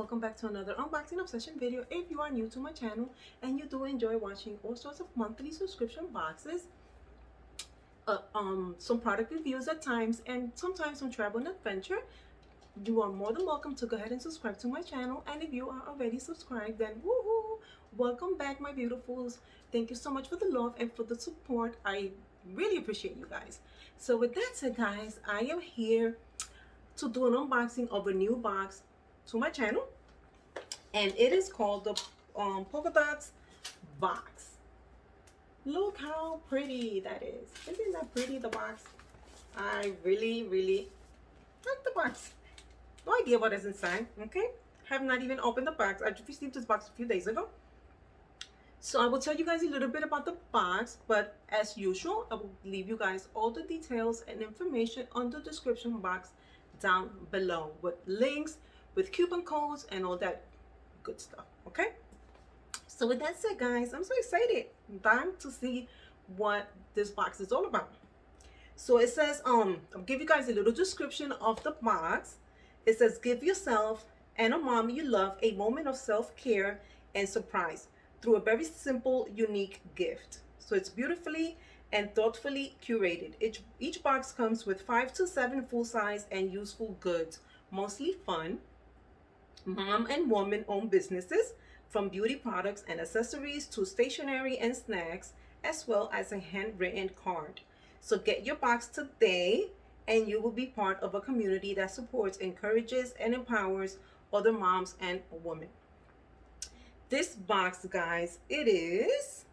welcome back to another unboxing obsession video. If you are new to my channel and you do enjoy watching all sorts of monthly subscription boxes, some product reviews at times, and sometimes some travel and adventure, you are more than welcome to go ahead and subscribe to my channel. And if you are already subscribed, then woohoo, welcome back, my beautifuls. Thank you so much for the love and for the support. I really appreciate you guys. So with that said, guys, I am here to do an unboxing of a new box to my channel, and it is called the Polkadots Box. Look how pretty that is. Isn't that pretty, the box? I really like the box. No idea what is inside, okay? Have not even opened the box. I just received this box a few days ago. So I will tell you guys a little bit about the box, but as usual, I will leave you guys all the details and information on the description box down below with links, with coupon codes, and all that good stuff, okay? So with that said, guys, I'm so excited. Time to see what this box is all about. So it says, I'll give you guys a little description of the box. It says, give yourself and a mom you love a moment of self-care and surprise through a very simple, unique gift. So it's beautifully and thoughtfully curated. Each box comes with 5 to 7 full-size and useful goods, mostly fun, mom and woman-owned businesses, from beauty products and accessories to stationery and snacks, as well as a handwritten card. So get your box today, and you will be part of a community that supports, encourages, and empowers other moms and women. This box, guys, it is,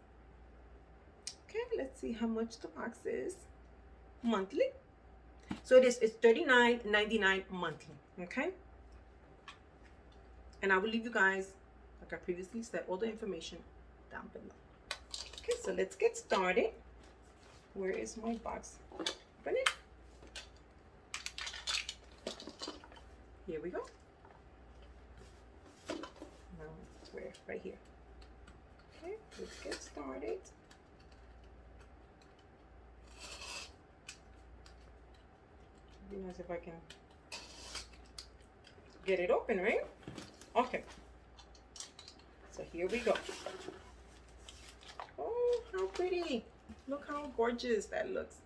okay, let's see how much the box is monthly. So it's $39.99 monthly, okay? And I will leave you guys, like I previously said, all the information down below. Okay, so let's get started. Where is my box? Open it. Here we go. Now it's where? Right here. Okay, let's get started. Be nice if I can get it open, right? Okay. So here we go. Oh, how pretty. Look how gorgeous that looks.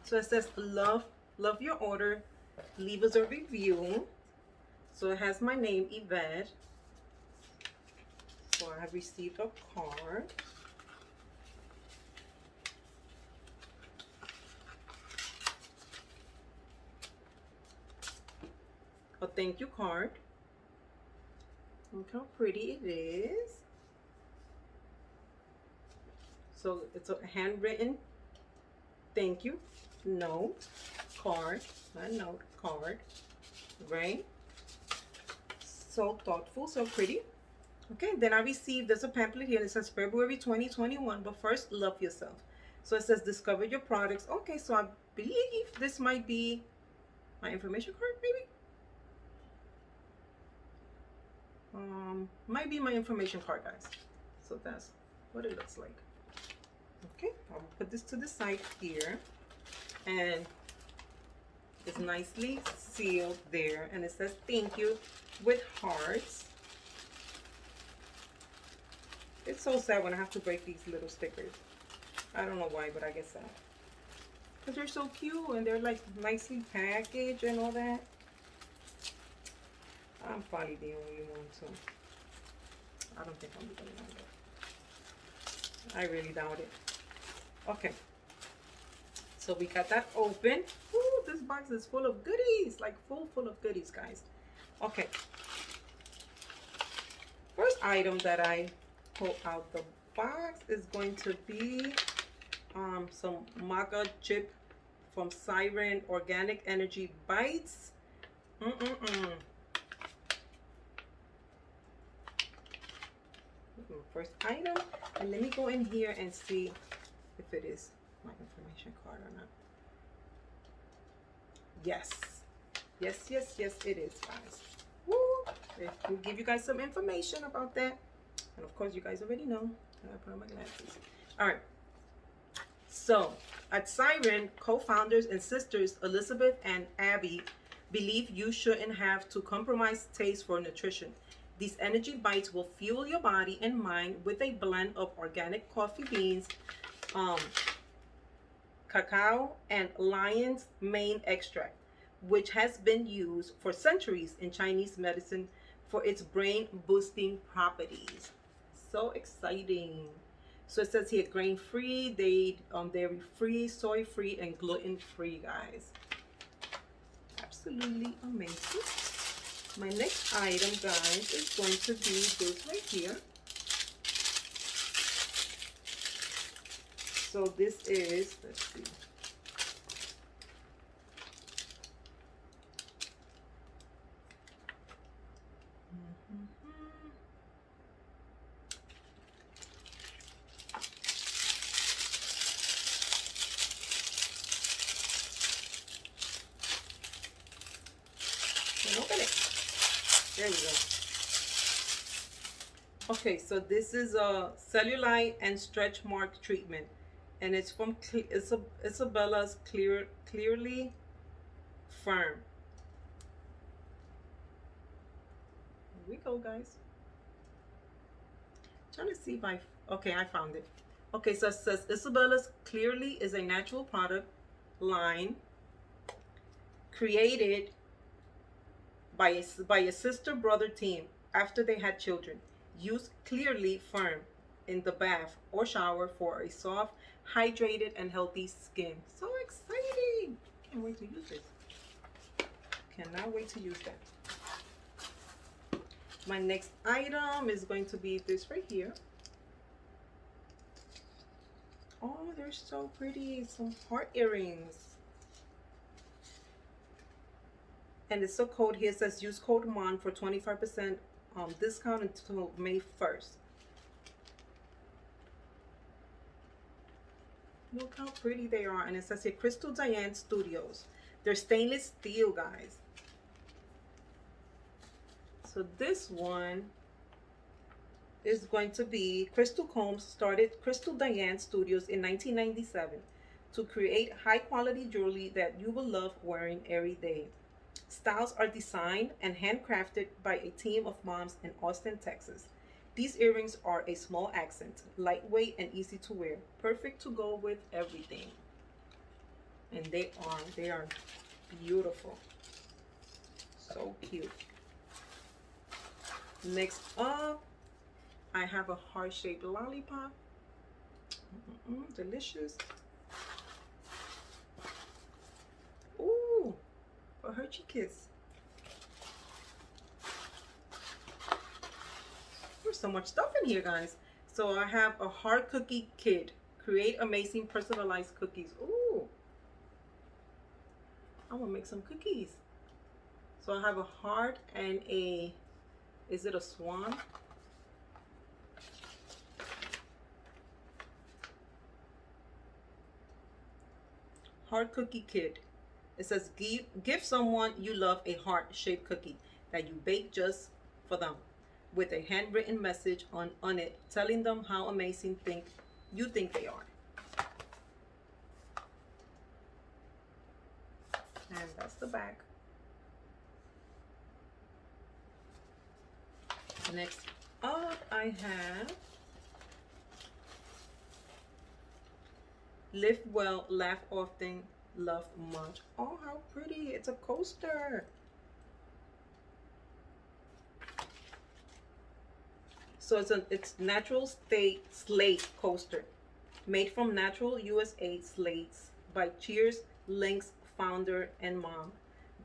So it says, love your order. Leave us a review. So it has my name, Yvette. So I have received a card. A thank you card. Look how pretty it is. So it's a handwritten thank you note card, not note, card, right? So thoughtful, so pretty. Okay, then I received, there's a pamphlet here that says February 2021, but first, love yourself. So it says discover your products. Okay, so I believe this might be my information card, maybe. Might be my information card, guys. So that's what it looks like. Okay, I'll put this to the side here, and it's nicely sealed there, and it says thank you with hearts. It's so sad when I have to break these little stickers. I don't know why, but I guess so. Because they're so cute and they're like nicely packaged and all that. I'm probably the only one, so I don't think I'm the only one. I really doubt it. Okay, so we got that open. Ooh, this box is full of goodies, like full of goodies, guys. Okay, first item that I pull out the box is going to be some maca chip from Siren Organic Energy Bites. First item, and let me go in here and see if it is my information card or not. Yes, it is, guys. Woo! We'll give you guys some information about that, and of course you guys already know. I put on my glasses. All right, so at Siren, co-founders and sisters Elizabeth and Abby believe you shouldn't have to compromise taste for nutrition. These energy bites will fuel your body and mind with a blend of organic coffee beans, um, cacao, and lion's mane extract, which has been used for centuries in Chinese medicine for its brain boosting properties. So exciting. So it says here grain free, dairy free, soy free, and gluten free, guys. Absolutely amazing. My next item, guys, is going to be this right here. So this is, let's see. And open it. There you go. Okay, so this is a cellulite and stretch mark treatment, and it's from Isabella's Clearly Firm. Here we go, guys. Trying to see if okay, I found it. Okay, so it says Isabella's Clearly is a natural product line created by a sister brother team after they had children. Use Clearly Firm in the bath or shower for a soft, hydrated, and healthy skin. So exciting! Can't wait to use this. Cannot wait to use that. My next item is going to be this right here. Oh, they're so pretty. Some heart earrings. And it's a code here. It says use code MON for 25% discount until May 1st. Look how pretty they are. And it says here Crystal Diane Studios. They're stainless steel, guys. So this one is going to be Crystal Combs started Crystal Diane Studios in 1997 to create high quality jewelry that you will love wearing every day. Styles are designed and handcrafted by a team of moms in Austin, Texas. These earrings are a small accent, lightweight and easy to wear, perfect to go with everything. And they are beautiful. So cute. Next up, I have a heart-shaped lollipop. Delicious. Ooh, a Hershey Kiss. There's so much stuff in here, guys. So I have a heart cookie kit. Create amazing personalized cookies. Ooh, I want to make some cookies. So I have a heart and a, is it a swan? Heart cookie kit. It says give someone you love a heart-shaped cookie that you bake just for them, with a handwritten message on it telling them how amazing you think they are. And that's the back. Next up, I have Live Well, Laugh Often, Love Much. Oh, how pretty. It's a coaster. So it's natural slate coaster made from natural USA slates by Cheers Link's founder and mom,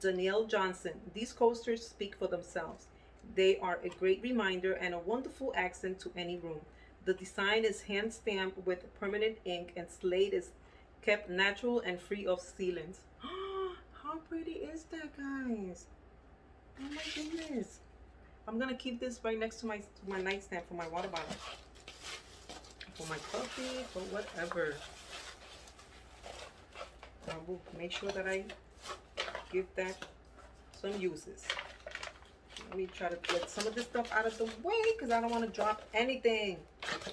Danielle Johnson. These coasters speak for themselves. They are a great reminder and a wonderful accent to any room. The design is hand stamped with permanent ink, and slate is kept natural and free of sealants. How pretty is that, guys? Oh my goodness. I'm gonna keep this right next to my nightstand for my water bottle, for my coffee, for whatever. I will make sure that I give that some uses. Let me try to get some of this stuff out of the way because I don't want to drop anything.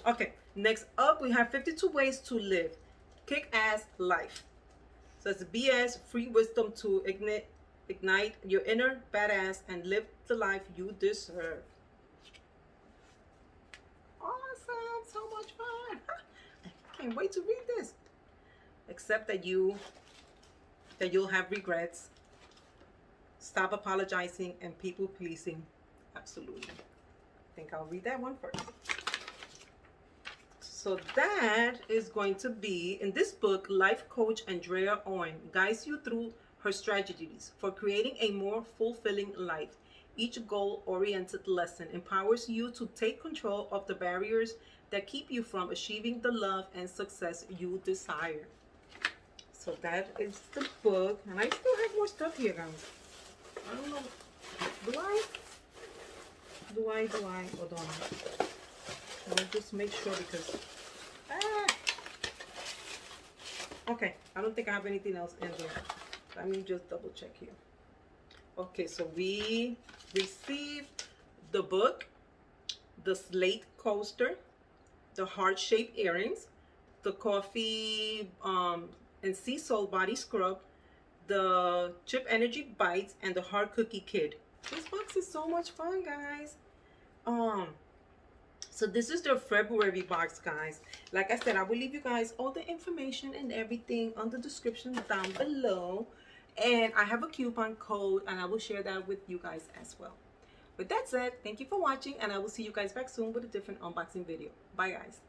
Okay, next up we have 52 ways to live kick-ass life. So it's BS free wisdom to ignite your inner badass, and live the life you deserve. Awesome, so much fun. I can't wait to read this. Except that you'll have regrets. Stop apologizing and people pleasing. Absolutely. I think I'll read that one first. So that is going to be, in this book, life coach Andrea Owen guides you through her strategies for creating a more fulfilling life. Each goal-oriented lesson empowers you to take control of the barriers that keep you from achieving the love and success you desire. So that is the book. And I still have more stuff here, guys. I don't know. Do I? Hold on. I'll just make sure because... Okay, I don't think I have anything else in there. Let me just double check here. Okay, so we received the book, the slate coaster, the heart-shaped earrings, the coffee and sea salt body scrub, the chip energy bites, and the heart cookie kit. This box is so much fun, guys. So this is the February box, guys. Like I said, I will leave you guys all the information and everything on the description down below. And I have a coupon code, and I will share that with you guys as well. With that said, thank you for watching, and I will see you guys back soon with a different unboxing video. Bye, guys.